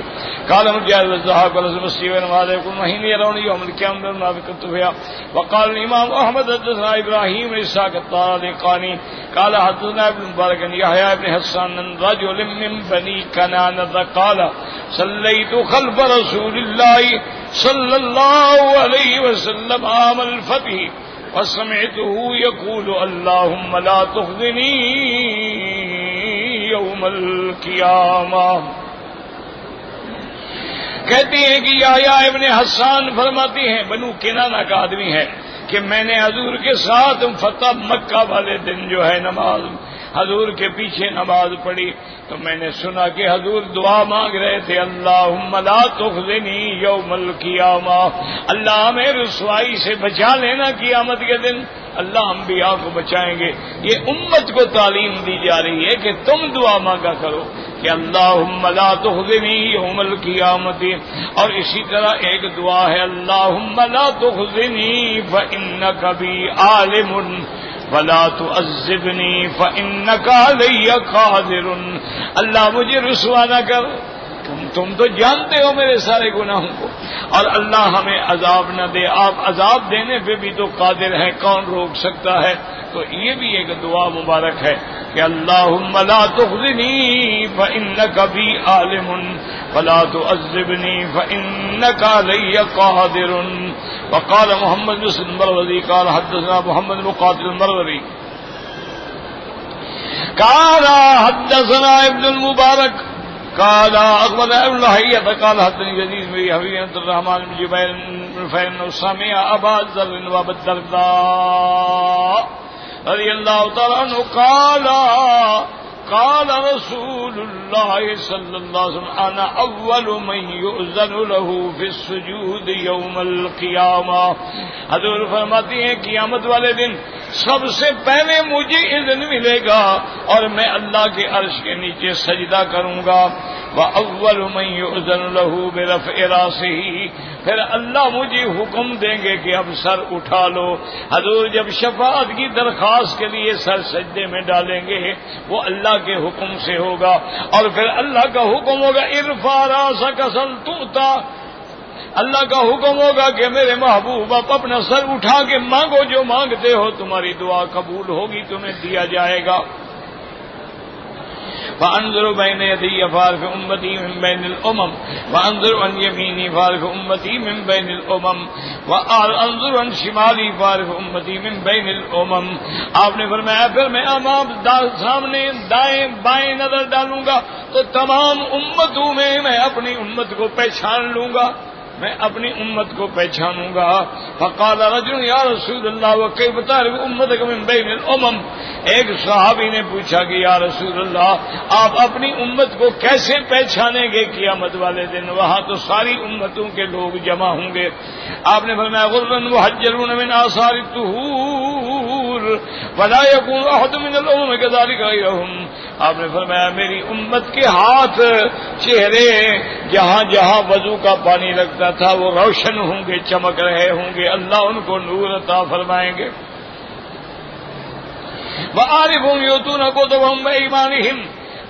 قال مجاهد الضحاك ولزم السيوين وهذا يقول مهين يرون يوم القيامة المنافقة فيها. وقال الإمام أحمد حدثنا إبراهيم إسحاق الطالقاني قال حدثنا ابن مبارك يحيى بن حسان رجل من بني كنانة قال صليت خلف رسول الله صلى الله عليه وسلم عام الفتح وسمعته يقول اللهم لا تخزني يوم القيامة. کہتی ہیں کہ یحییٰ ابن حسان فرماتی ہیں بنو کنانہ کا آدمی ہے کہ میں نے حضور کے ساتھ فتح مکہ والے دن جو ہے نماز حضور کے پیچھے نماز پڑھی تو میں نے سنا کہ حضور دعا مانگ رہے تھے اللہم لا تخزنی یوم القیامہ، اللہ ہمیں رسوائی سے بچا لینا قیامت کے دن. اللہ انبیاء کو بچائیں گے. یہ امت کو تعلیم دی جا رہی ہے کہ تم دعا مانگا کرو کہ اللہم لا تخزنی یوم القیامت. اور اسی طرح ایک دعا ہے اللہم لا تخزنی فإنک بی عالم ولا تعذبنی فإنک علی قادر. اللہ مجھے رسوا نہ کر، تم تو جانتے ہو میرے سارے گناہوں کو، اور اللہ ہمیں عذاب نہ دے، آپ عذاب دینے پہ بھی تو قادر ہیں، کون روک سکتا ہے. تو یہ بھی ایک دعا مبارک ہے کہ اللہم لا تخزنی فإنک بی عالم ولا تعذبنی فإنک علی قادر. وقال محمد بن المروزی قال حدثنا محمد مقاتل المروزی قال حدثنا ابن المبارک قال اخبرنا ابن لهيعة قال حدثني يزيد بن حبيب عبد الرحمن بن جبير بن نفيل انه سمع ابا ذر وابا الدرداء رضي الله تعالى عنه قال رسول الله صلى الله عليه وسلم انا اول من يؤذن له في السجود يوم القيامة. حضور فرماتی ہیں قیامت والے دن سب سے پہلے مجھے اذن ملے گا اور میں اللہ کے عرش کے نیچے سجدہ کروں گا. وَأَوَّلُ مَن يُؤْذَنُ لَهُ بِرَفْعِ رَأْسِهِ، پھر اللہ مجھے حکم دیں گے کہ اب سر اٹھا لو. حضور جب شفاعت کی درخواست کے لیے سر سجدے میں ڈالیں گے وہ اللہ کے حکم سے ہوگا، اور پھر اللہ کا حکم ہوگا ارفع رأسک سل تؤتی، اللہ کا حکم ہوگا کہ میرے محبوب آپ اپنا سر اٹھا کے مانگو، جو مانگتے ہو تمہاری دعا قبول ہوگی، تمہیں دیا جائے گا. فانظر بین یدی فارق امتی من بین الامم وانظر عن یمینی فارق امتی من بین الامم وانظر عن شمالی فارق امتی من بین الامم. آپ نے فرمایا پھر میں سامنے دائیں بائیں نظر ڈالوں گا تو تمام امتوں میں اپنی امت کو پہچان لوں گا، میں اپنی امت کو پہچانوں گا. فقال رجل یا رسول اللہ وکیف تعرف امتک من بین الامم. ایک صحابی نے پوچھا کہ یا رسول اللہ آپ اپنی امت کو کیسے پہچانیں گے قیامت والے دن، وہاں تو ساری امتوں کے لوگ جمع ہوں گے. آپ نے فرمایا غرا محجلون من آثار الطہور ولا يكون احد من الامم كذلك غيرهم. آپ نے فرمایا میری امت کے ہاتھ چہرے جہاں جہاں وضو کا پانی لگتا تھا وہ روشن ہوں گے، چمک رہے ہوں گے، اللہ ان کو نور عطا فرمائیں گے. وَعَارِفُهُمْ يُؤْتُونَ كُتُبَهُمْ بِأَيْمَانِهِمْ،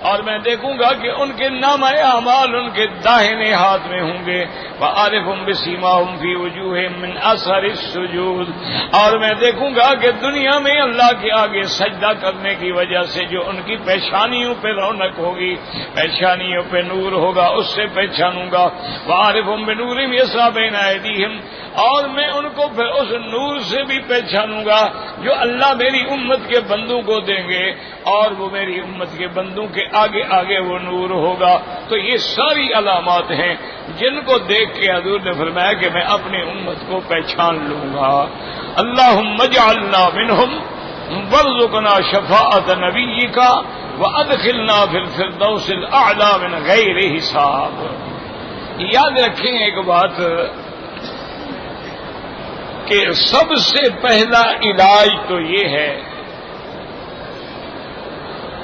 اور میں دیکھوں گا کہ ان کے نامہ اعمال ان کے داہنے ہاتھ میں ہوں گے. وَعَارِفُهُمْ بِسِيمَاهُمْ فِي وُجُوهِهِمْ مِنْ أَثَرِ السُّجُودِ، اور میں دیکھوں گا کہ دنیا میں اللہ کے آگے سجدہ کرنے کی وجہ سے جو ان کی پیشانیوں پہ رونق ہوگی، پیشانیوں پہ نور ہوگا، اس سے پہچانوں گا. وَعَارِفُهُمْ بِنُورٍ يَسْعَىٰ بَيْنَ أَيْدِيهِمْ، اور میں ان کو پھر اس نور سے بھی پہچانوں گا جو اللہ میری امت کے بندوں کو دیں گے، اور وہ میری امت کے بندوں کے آگے آگے وہ نور ہوگا. تو یہ ساری علامات ہیں جن کو دیکھ کے حضور نے فرمایا کہ میں اپنی امت کو پہچان لوں گا. اللہم اجعلنا منہم وارزقنا شفاعت نبیک وادخلنا فی الفردوس الاعلی من غیر حساب. یاد رکھیں ایک بات کہ سب سے پہلا علاج تو یہ ہے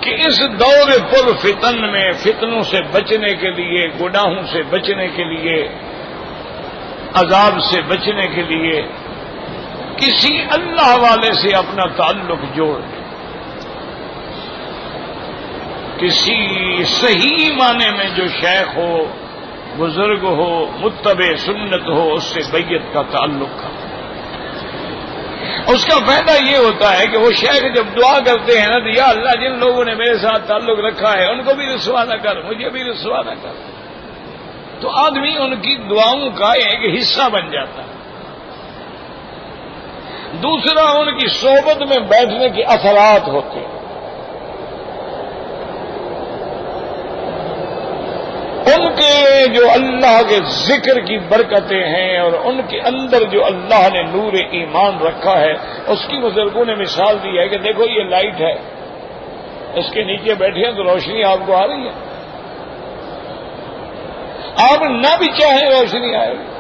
کہ اس دور پر فتن میں فتنوں سے بچنے کے لیے، گناہوں سے بچنے کے لیے، عذاب سے بچنے کے لیے کسی اللہ والے سے اپنا تعلق جوڑ دیں، کسی صحیح معنی میں جو شیخ ہو، بزرگ ہو، متبع سنت ہو، اس سے بیعت کا تعلق کا۔ اس کا فائدہ یہ ہوتا ہے کہ وہ شیخ جب دعا کرتے ہیں نا تو یا اللہ جن لوگوں نے میرے ساتھ تعلق رکھا ہے ان کو بھی رسوا نہ کر، مجھے بھی رسوا نہ کر، تو آدمی ان کی دعاؤں کا ایک حصہ بن جاتا ہے۔ دوسرا، ان کی صحبت میں بیٹھنے کے اثرات ہوتے ہیں، ان کے جو اللہ کے ذکر کی برکتیں ہیں اور ان کے اندر جو اللہ نے نور ایمان رکھا ہے، اس کی بزرگوں نے مثال دی ہے کہ دیکھو یہ لائٹ ہے، اس کے نیچے بیٹھے ہیں تو روشنی آپ کو آ رہی ہے، آپ نہ بھی چاہیں روشنی آئے گی۔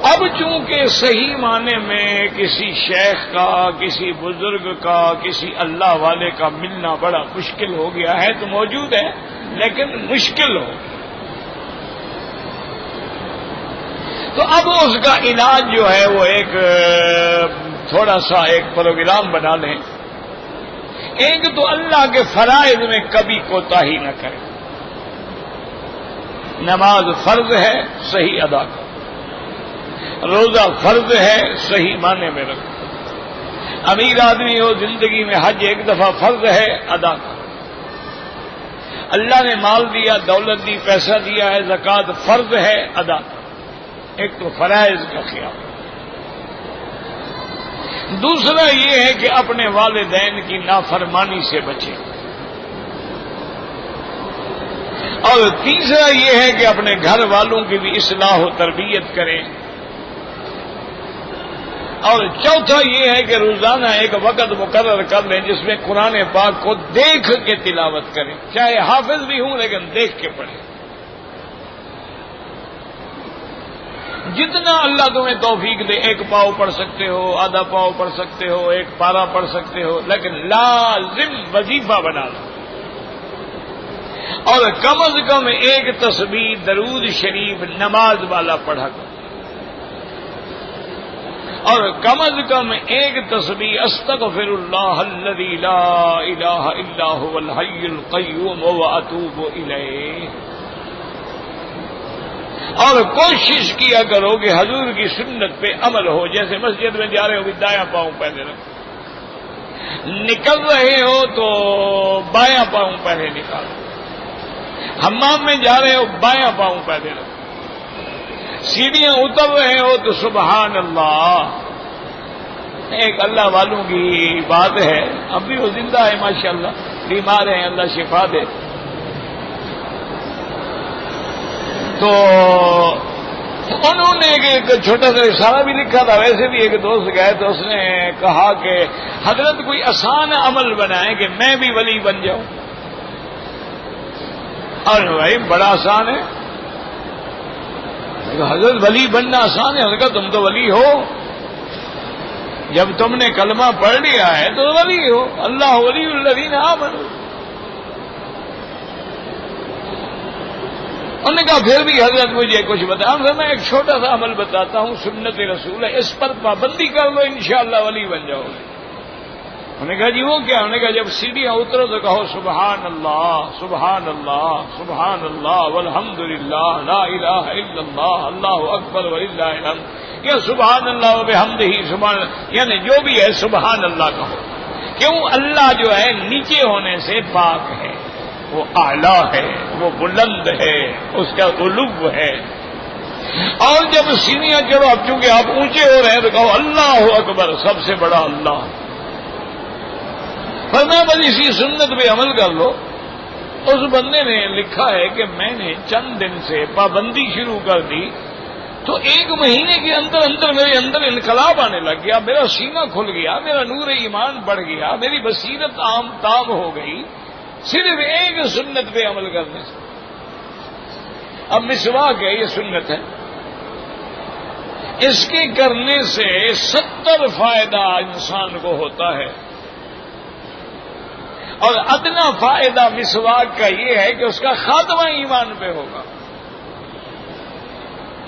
اب چونکہ صحیح معنی میں کسی شیخ کا، کسی بزرگ کا، کسی اللہ والے کا ملنا بڑا مشکل ہو گیا ہے، تو موجود ہے لیکن مشکل ہو، تو اب اس کا علاج جو ہے وہ ایک تھوڑا سا ایک پروگرام بنا لیں۔ ایک تو اللہ کے فرائض میں کبھی کوتاہی نہ کریں، نماز فرض ہے صحیح ادا کریں، روزہ فرض ہے صحیح معنی میں رکھو، امیر آدمی ہو زندگی میں حج ایک دفعہ فرض ہے ادا کرو، اللہ نے مال دیا، دولت دی، پیسہ دیا ہے، زکوٰۃ فرض ہے ادا کرو۔ ایک تو فرائض کا خیال، دوسرا یہ ہے کہ اپنے والدین کی نافرمانی سے بچیں، اور تیسرا یہ ہے کہ اپنے گھر والوں کی بھی اصلاح و تربیت کریں، اور چوتھا یہ ہے کہ روزانہ ایک وقت مقرر کر لیں جس میں قرآن پاک کو دیکھ کے تلاوت کریں، چاہے حافظ بھی ہوں لیکن دیکھ کے پڑھیں، جتنا اللہ تمہیں توفیق دے، ایک پاؤ پڑھ سکتے ہو، آدھا پاؤ پڑھ سکتے ہو، ایک پارا پڑھ سکتے ہو، لیکن لازم وظیفہ بنا لو، اور کم از کم ایک تسبیح درود شریف نماز والا پڑھا کرو، اور کم از کم ایک تسبیح استغفر اللہ الذی لا الہ الا هو الحی القیوم واتوب الیہ، اور کوشش کیا کرو کہ حضور کی سنت پہ عمل ہو، جیسے مسجد میں جا رہے ہو دایاں پاؤں پہلے رکھو، نکل رہے ہو تو بایاں پاؤں پہلے نکالو، حمام میں جا رہے ہو بایاں پاؤں پہلے رکھو، سیڑھیاں اتر رہے ہو تو سبحان اللہ۔ ایک اللہ والوں کی بات ہے، اب بھی وہ زندہ ہے ماشاءاللہ، بیمار ہیں اللہ شفا دے، تو انہوں نے ایک چھوٹا سا رسالہ بھی لکھا تھا، ویسے بھی ایک دوست گئے تو اس نے کہا کہ حضرت کوئی آسان عمل بنائیں کہ میں بھی ولی بن جاؤں، اور بھائی بڑا آسان ہے، حضرت ولی بننا آسان ہے، حضرت تم تو ولی ہو، جب تم نے کلمہ پڑھ لیا ہے تو ولی ہو، اللہ ولی الذین آمنوا۔ انہوں نے کہا پھر بھی حضرت مجھے کچھ بتا، میں ایک چھوٹا سا عمل بتاتا ہوں، سنت رسول ہے، اس پر پابندی کر لو انشاءاللہ ولی بن جاؤ گے۔ انہوں نے کہا جی وہ کیا؟ انہوں نے کہا جب سیڑھیاں اترو تو کہو سبحان اللہ سبحان اللہ سبحان اللہ والحمد للہ لا الہ الا اللہ اللہ اکبر وللہ الحمد، یا سبحان اللہ وبحمدہ سبحان اللہ، یعنی جو بھی ہے سبحان اللہ کہو، کیوں؟ اللہ جو ہے نیچے ہونے سے پاک ہے، وہ اعلیٰ ہے، وہ بلند ہے، اس کا علو ہے، اور جب سیڑھیاں چڑھو، اب چونکہ آپ اونچے ہو رہے ہیں تو کہو اللہ اکبر، سب سے بڑا اللہ۔ فرمایا بس اسی سنت پہ عمل کر لو۔ اس بندے نے لکھا ہے کہ میں نے چند دن سے پابندی شروع کر دی تو ایک مہینے کے اندر اندر میرے اندر انقلاب آنے لگ گیا، میرا سینہ کھل گیا، میرا نور ایمان بڑھ گیا، میری بصیرت عام تام ہو گئی، صرف ایک سنت پہ عمل کرنے سے۔ اب مسواک ہے، یہ سنت ہے، اس کے کرنے سے 70 فائدہ انسان کو ہوتا ہے، اور ادنا فائدہ مسواک کا یہ ہے کہ اس کا خاتمہ ایمان پہ ہوگا۔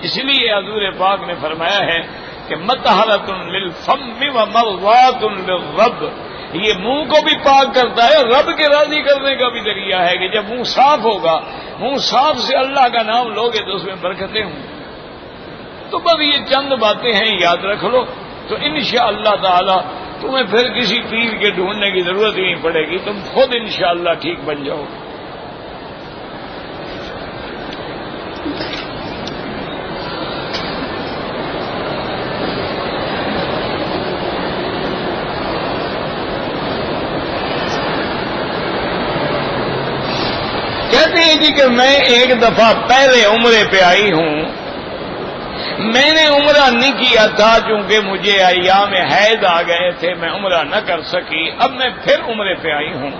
اس لیے حضور پاک نے فرمایا ہے کہ مطہرۃ للفم ومرضات للرب، یہ منہ کو بھی پاک کرتا ہے اور رب کے راضی کرنے کا بھی ذریعہ ہے کہ جب منہ صاف ہوگا، منہ صاف سے اللہ کا نام لوگے تو اس میں برکتیں ہوں۔ تو بس یہ چند باتیں ہیں، یاد رکھ لو، تو انشاءاللہ تعالی تمہیں پھر کسی پیر کے ڈھونڈنے کی ضرورت ہی نہیں پڑے گی، تم خود انشاءاللہ ٹھیک بن جاؤ گے۔ کہتے ہیں جی کہ میں ایک دفعہ پہلے عمرے پہ آئی ہوں، میں نے عمرہ نہیں کیا تھا چونکہ مجھے ایام حیض آ گئے تھے، میں عمرہ نہ کر سکی، اب میں پھر عمرے پہ آئی ہوں۔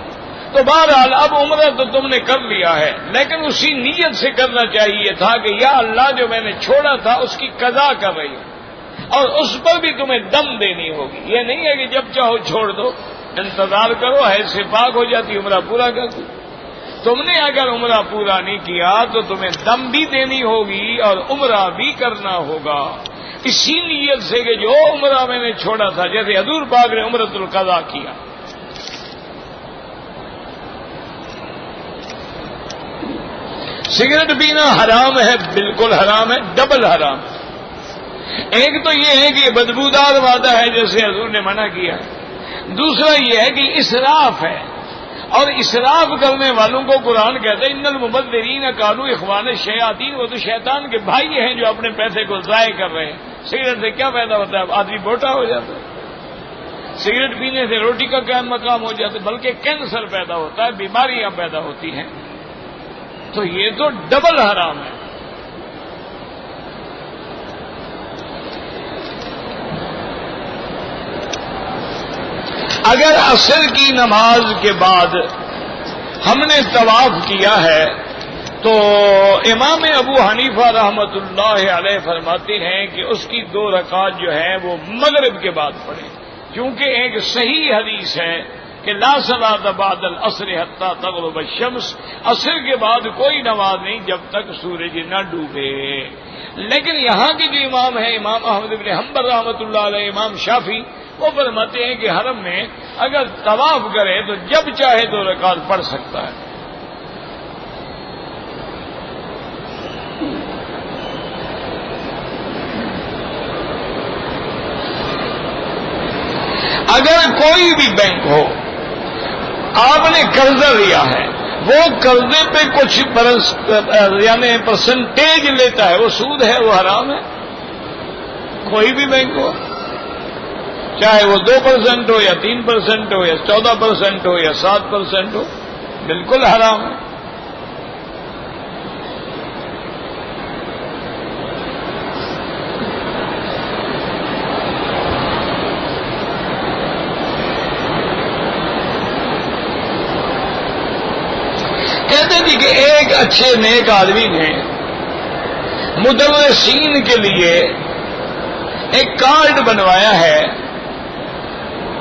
تو بہرحال اب عمرہ تو تم نے کر لیا ہے، لیکن اسی نیت سے کرنا چاہیے تھا کہ یا اللہ جو میں نے چھوڑا تھا اس کی قضا کر رہی ہوں، اور اس پر بھی تمہیں دم دینی ہوگی۔ یہ نہیں ہے کہ جب چاہو چھوڑ دو، انتظار کرو، حیض سے پاک ہو جاتی عمرہ پورا کر دو۔ تم نے اگر عمرہ پورا نہیں کیا تو تمہیں دم بھی دینی ہوگی اور عمرہ بھی کرنا ہوگا، اسی نیت سے کہ جو عمرہ میں نے چھوڑا تھا، جیسے حضور پاک نے عمرۃ القضا کیا۔ سگریٹ پینا حرام ہے، بالکل حرام ہے، ڈبل حرام۔ ایک تو یہ ہے کہ یہ بدبودار مادہ ہے جیسے حضور نے منع کیا ہے، دوسرا یہ ہے کہ اسراف ہے، اور اسراف کرنے والوں کو قرآن کہتا ہے ان المبذرین کانوا اخوان الشیاطین، وہ تو شیطان کے بھائی ہیں جو اپنے پیسے کو ضائع کر رہے ہیں۔ سگریٹ سے کیا پیدا ہوتا ہے؟ آدمی موٹا ہو جاتا ہے، سگریٹ پینے سے روٹی کا قائم مقام ہو جاتا ہے، بلکہ کینسر پیدا ہوتا ہے، بیماریاں پیدا ہوتی ہیں، تو یہ تو ڈبل حرام ہے۔ اگر عصر کی نماز کے بعد ہم نے طواف کیا ہے تو امام ابو حنیفہ رحمۃ اللہ علیہ فرماتے ہیں کہ اس کی 2 رکعات جو ہیں وہ مغرب کے بعد پڑھیں، کیونکہ ایک صحیح حدیث ہے کہ لا صلاۃ بعد العصر حتی تغرب الشمس، عصر کے بعد کوئی نماز نہیں جب تک سورج نہ ڈوبے۔ لیکن یہاں کے جو امام ہیں، امام احمد بن حنبل رحمۃ اللہ علیہ، امام شافعی، وہ فرماتے ہیں کہ حرم میں اگر طواف کرے تو جب چاہے 2 رکعت پڑھ سکتا ہے۔ اگر کوئی بھی بینک ہو، آپ نے قرضہ لیا ہے، وہ قرضے پہ کچھ یعنی پرسنٹیج لیتا ہے، وہ سود ہے، وہ حرام ہے۔ کوئی بھی بینک ہو، چاہے وہ 2% ہو یا 3% ہو یا 14% ہو یا 7% ہو، بالکل حرام ہے۔ کہتے تھے کہ ایک اچھے نیک آدمی نے مدرسین کے لیے ایک کارڈ بنوایا ہے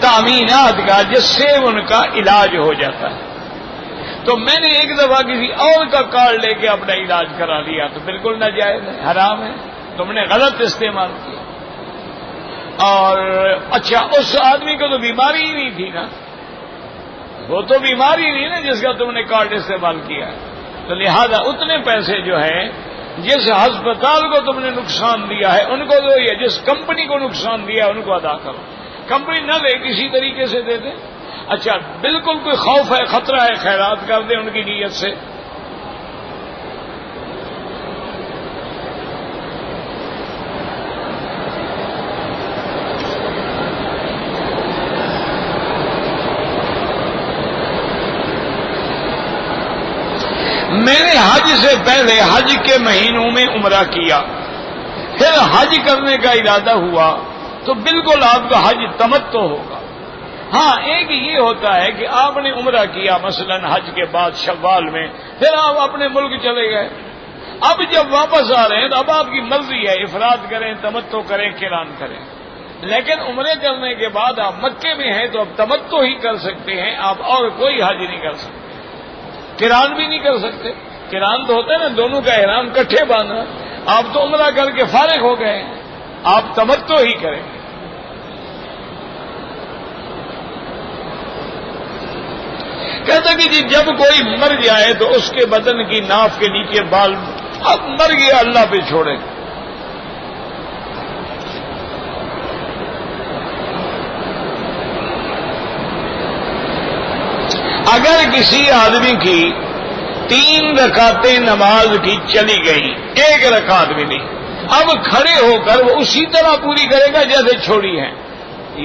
تامینات کا، جس سے ان کا علاج ہو جاتا ہے۔ تو میں نے ایک دفعہ کسی اور کا کارڈ لے کے اپنا علاج کرا لیا، تو بالکل ناجائز ہے، حرام ہے، تم نے غلط استعمال کیا۔ اور اچھا، اس آدمی کو تو بیماری ہی نہیں تھی نا، وہ تو بیماری نہیں نا جس کا تم نے کارڈ استعمال کیا، تو لہذا اتنے پیسے جو ہیں جس ہسپتال کو تم نے نقصان دیا ہے ان کو دو، یا جس کمپنی کو نقصان دیا ہے ان کو ادا کرو۔ کمپنی نہ دے کسی طریقے سے دے دے۔ اچھا، بالکل کوئی خوف ہے، خطرہ ہے، خیرات کر دیں ان کی نیت سے۔ میں نے حج سے پہلے حج کے مہینوں میں عمرہ کیا، پھر حج کرنے کا ارادہ ہوا تو بالکل آپ کا حج تمتع ہوگا۔ ہاں، ایک یہ ہوتا ہے کہ آپ نے عمرہ کیا مثلا حج کے بعد شوال میں، پھر آپ اپنے ملک چلے گئے، اب جب واپس آ رہے ہیں تو اب آپ کی مرضی ہے، افراد کریں، تمتع کریں، قران کریں، لیکن عمرے کرنے کے بعد آپ مکے میں ہیں تو اب تمتع ہی کر سکتے ہیں، آپ اور کوئی حج نہیں کر سکتے، قران بھی نہیں کر سکتے۔ قران تو ہوتا ہے نا دونوں کا احرام کٹھے باندھنا، آپ تو عمرہ کر کے فارغ ہو گئے ہیں، آپ تمتع ہی کریں گے۔ کہتا کہ جی جب کوئی مر جائے تو اس کے بدن کی ناف کے نیچے بال، اب مر گیا اللہ پہ چھوڑے۔ اگر کسی آدمی کی 3 رکعتیں نماز کی چلی گئی، 1 رکعت بھی نہیں، اب کھڑے ہو کر وہ اسی طرح پوری کرے گا جیسے چھوڑی ہے،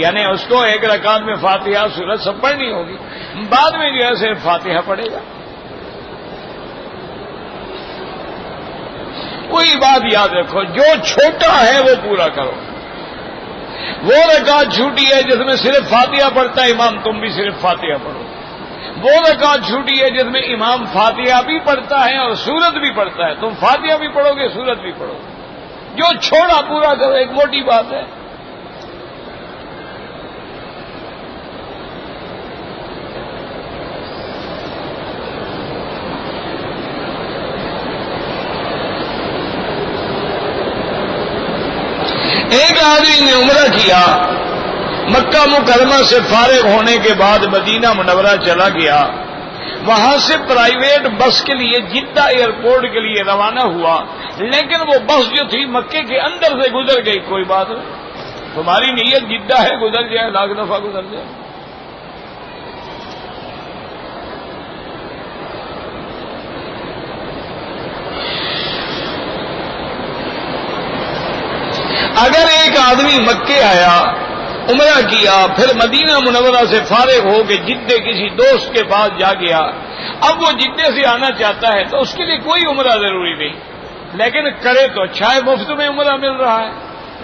یعنی اس کو 1 رکعت میں فاتحہ سورت سب پڑھنی ہوگی، بعد میں جو ہے صرف فاتحہ پڑھے گا۔ کوئی بات یاد رکھو، جو چھوٹا ہے وہ پورا کرو۔ وہ رکعت چھوٹی ہے جس میں صرف فاتحہ پڑھتا ہے امام، تم بھی صرف فاتحہ پڑھو۔ وہ رکعت چھوٹی ہے جس میں امام فاتحہ بھی پڑھتا ہے اور سورت بھی پڑھتا ہے، تم فاتحہ بھی پڑھو گے، سورت بھی پڑھو گے۔ جو چھوڑا پورا کرو، ایک موٹی بات ہے۔ ایک آدمی نے عمرہ کیا، مکہ مکرمہ سے فارغ ہونے کے بعد مدینہ منورہ چلا گیا، وہاں سے پرائیویٹ بس کے لیے جدہ ایئرپورٹ کے لیے روانہ ہوا، لیکن وہ بس جو تھی مکے کے اندر سے گزر گئی۔ کوئی بات نہیں، تمہاری نیت جدہ ہے، گزر جائے، لاکھ دفعہ گزر جائے۔ اگر ایک آدمی مکے آیا، عمرہ کیا، پھر مدینہ منورہ سے فارغ ہو کے جدے کسی دوست کے پاس جا گیا، اب وہ جدے سے آنا چاہتا ہے تو اس کے لیے کوئی عمرہ ضروری نہیں، لیکن کرے تو اچھا ہے، مفت میں عمرہ مل رہا ہے،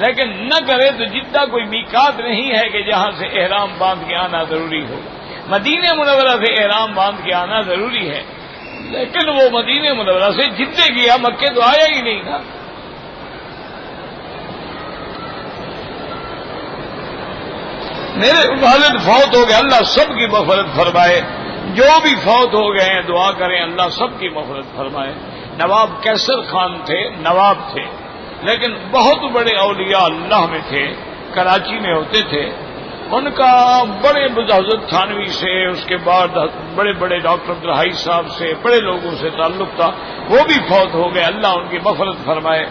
لیکن نہ کرے تو جدہ کوئی میقات نہیں ہے کہ جہاں سے احرام باندھ کے آنا ضروری ہو۔ مدینہ منورہ سے احرام باندھ کے آنا ضروری ہے، لیکن وہ مدینہ منورہ سے جدے گیا، مکے تو آیا ہی نہیں تھا۔ میرے والد فوت ہو گئے، اللہ سب کی مغفرت فرمائے، جو بھی فوت ہو گئے ہیں دعا کریں اللہ سب کی مغفرت فرمائے۔ نواب کیسر خان تھے، نواب تھے، لیکن بہت بڑے اولیاء اللہ میں تھے، کراچی میں ہوتے تھے۔ ان کا بڑے حضرت تھانوی سے، اس کے بعد بڑے بڑے ڈاکٹر عبدالحی صاحب سے، بڑے لوگوں سے تعلق تھا، وہ بھی فوت ہو گئے، اللہ ان کی مغفرت فرمائے۔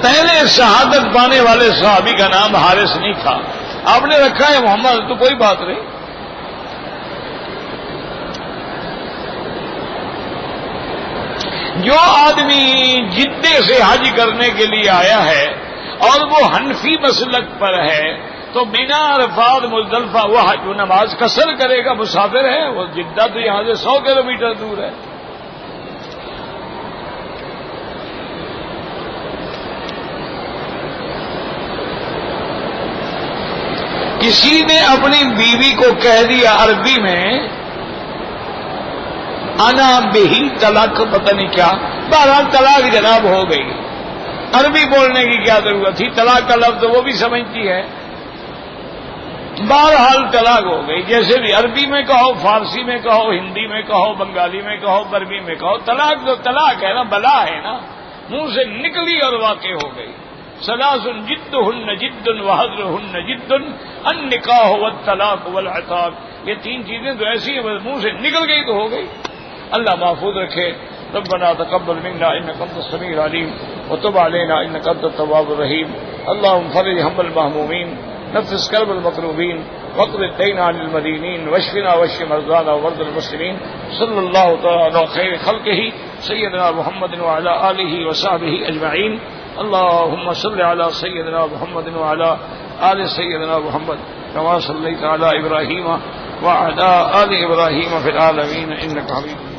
پہلے شہادت پانے والے صحابی کا نام حارث نہیں تھا، آپ نے رکھا ہے محمد، تو کوئی بات نہیں۔ جو آدمی جدے سے حج کرنے کے لیے آیا ہے اور وہ حنفی مسلک پر ہے تو مینا، عرفات، مزدلفہ وہ حج نماز قصر کرے گا، مسافر ہے وہ، جدہ تو یہاں سے 100 کلومیٹر دور ہے۔ کسی نے اپنی بیوی کو کہہ دیا عربی میں انا بہی، طلاق پتہ نہیں کیا، بہرحال طلاق جناب ہو گئی، عربی بولنے کی کیا ضرورت تھی، طلاق کا لفظ وہ بھی سمجھتی ہے، بہرحال طلاق ہو گئی، جیسے بھی عربی میں کہو، فارسی میں کہو، ہندی میں کہو، بنگالی میں کہو، برمی میں کہو، طلاق جو طلاق ہے نا، بلا ہے نا، منہ سے نکلی اور واقع ہو گئی۔ ثلاث جدہن جد وحضرہن جد النکاح والطلاق والعتاق، یہ 3 چیزیں تو ایسی ہیں، بس منہ سے نکل گئی تو ہو گئی۔ اللہ محفوظ رکھے۔ ربنا تقبل منا انك انت السميع العليم وتب علينا انك انت التواب الرحيم اللهم فرج هم المهمومين نفس كرب المكروبين واقض الدين عن المدينين واشفنا واشف مرضانا ومرضى المسلمين صلى الله تعالى على خير خلقه سيدنا محمد وعلى آله وصحبه أجمعين اللهم صل على سيدنا محمد وعلى آل سيدنا محمد كما صليت على إبراهيم وعلى آل إبراهيم في العالمين إنك حميد